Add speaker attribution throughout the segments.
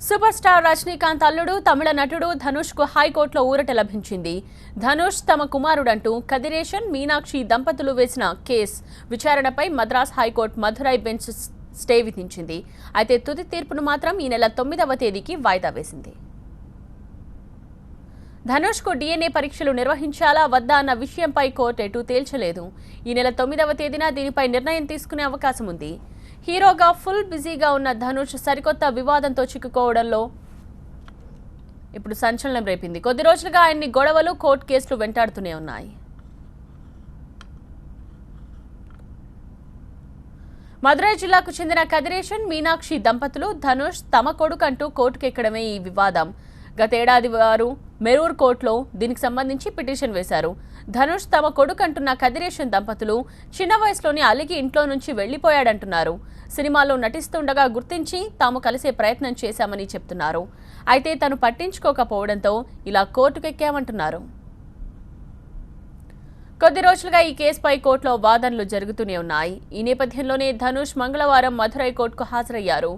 Speaker 1: Super star Rajinikanth అల్లుడు తమిళ నటుడు ధనుష్ కు హైకోర్టులో ఊరట లభించింది. ధనుష్ తమ కుమారుడంటూ కదిరేషన్ మీనాక్షి దంపతులు వేసిన కేసు విచారణపై Madras high court Madurai bench stay విధించింది. అయితే తుది తీర్పును మాత్రం ఈ నెల 9వ తేదీకి వాయిదా వేసింది. ధనుష్ కు DNA పరీక్షలు నిర్వహించాలా వద్దా అన్న విషయంపై కోర్టు ఎటూ తేల్చలేదు. ఈ నెల 9వ తేదీన దీనిపై నిర్ణయం తీసుకునే అవకాశం ఉంది. హీరోగా ఫుల్ బిజీగా ఉన్న ధనుష్ సరికొత్త వివాదంతో చిక్కుకోవడంలో ఇప్పుడు సంచలనం రేపింది. కొద్ది రోజులుగా ఆయన్ని గొడవలు, కోర్టు కేసులు వెంటాడుతూనే ఉన్నాయి. మదురై జిల్లాకు చెందిన కదిరేషన్ మీనాక్షి దంపతులు ధనుష్ తమ కొడుకంటూ కోర్టుకెక్కడమే ఈ వివాదం. గతేడాది వారు మెరూర్ కోర్టులో దీనికి సంబంధించి పిటిషన్ వేశారు. ధనుష్ తమ కొడుకంటున్న కదిరేషన్ దంపతులు చిన్న వయసులోనే అలిగి ఇంట్లో నుంచి వెళ్లిపోయాడంటున్నారు. సినిమాలో నటిస్తుండగా గుర్తించి తాము కలిసే ప్రయత్నం చేశామని చెప్తున్నారు. అయితే తను పట్టించుకోకపోవడంతో ఇలా కోర్టుకెక్కామంటున్నారు. కొద్ది రోజులుగా ఈ కేసుపై కోర్టులో వాదనలు జరుగుతూనే ఉన్నాయి. ఈ నేపథ్యంలోనే ధనుష్ మంగళవారం మధురై కోర్టుకు హాజరయ్యారు.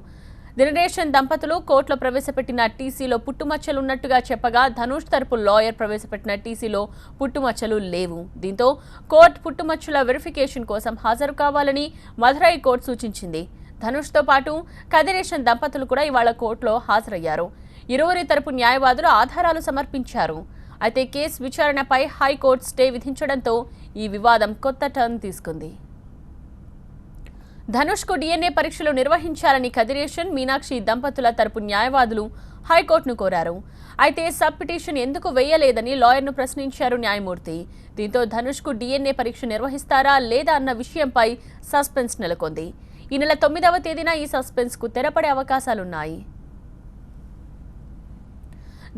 Speaker 1: దినరేషన్ దంపతులు కోర్టులో ప్రవేశపెట్టిన టీసీలో పుట్టుమచ్చలున్నట్టుగా చెప్పగా ధనుష్ తరపు లాయర్ ప్రవేశపెట్టిన టీసీలో పుట్టుమచ్చలు లేవు. దీంతో కోర్టు పుట్టుమచ్చల వెరిఫికేషన్ కోసం హాజరు కావాలని మధురై కోర్టు సూచించింది. ధనుష్తో పాటు కదిరేషన్ దంపతులు కూడా ఇవాళ కోర్టులో హాజరయ్యారు. ఇరువురి తరపు న్యాయవాదులు ఆధారాలు సమర్పించారు. అయితే కేసు విచారణపై హైకోర్టు స్టే విధించడంతో ఈ వివాదం కొత్త టర్న్ తీసుకుంది. ధనుష్ కు DNA పరీక్షలు నిర్వహించాలని కదిరేషన్, మీనాక్షి దంపతుల తరపు న్యాయవాదులు హైకోర్టును కోరారు. అయితే సబ్ పిటిషన్ ఎందుకు వేయలేదని లాయర్ను ప్రశ్నించారు న్యాయమూర్తి. దీంతో ధనుష్ కు DNA పరీక్ష నిర్వహిస్తారా లేదా అన్న విషయంపై సస్పెన్స్ నెలకొంది. ఈ నెల 9వ తేదీన ఈ సస్పెన్స్ కు తెరపడే అవకాశాలున్నాయి.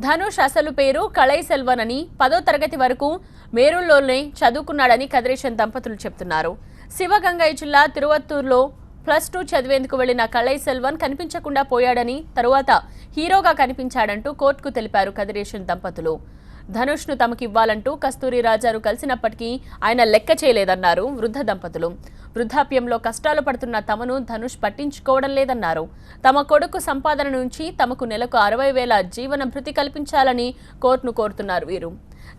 Speaker 1: ధనుష్ అసలు పేరు కళై సెల్వన్ అని 10వ తరగతి వరకు మేరూల్లోనే చదువుకున్నాడని కదిరేషన్ దంపతులు చెప్తున్నారు. శివగంగై జిల్లా తిరువత్తూరులో +2 చదివేందుకు వెళ్లిన కళై సెల్వన్ కనిపించకుండా పోయాడని, తరువాత హీరోగా కనిపించాడంటూ కోర్టుకు తెలిపారు కదిరేషన్ దంపతులు. ధనుష్ను తమకివ్వాలంటూ కస్తూరి రాజాను కలిసినప్పటికీ ఆయన లెక్క చేయలేదన్నారు వృద్ధ దంపతులు. వృద్ధాప్యంలో కష్టాలు పడుతున్న తమను ధనుష్ పట్టించుకోవడం లేదన్నారు. తమ కొడుకు సంపాదన నుంచి తమకు నెలకు 60,000 జీవన భృతి కల్పించాలని కోర్టును కోరుతున్నారు వీరు.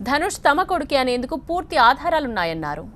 Speaker 1: ధనుష్ తమ కొడుకే అనేందుకు పూర్తి ఆధారాలున్నాయన్నారు.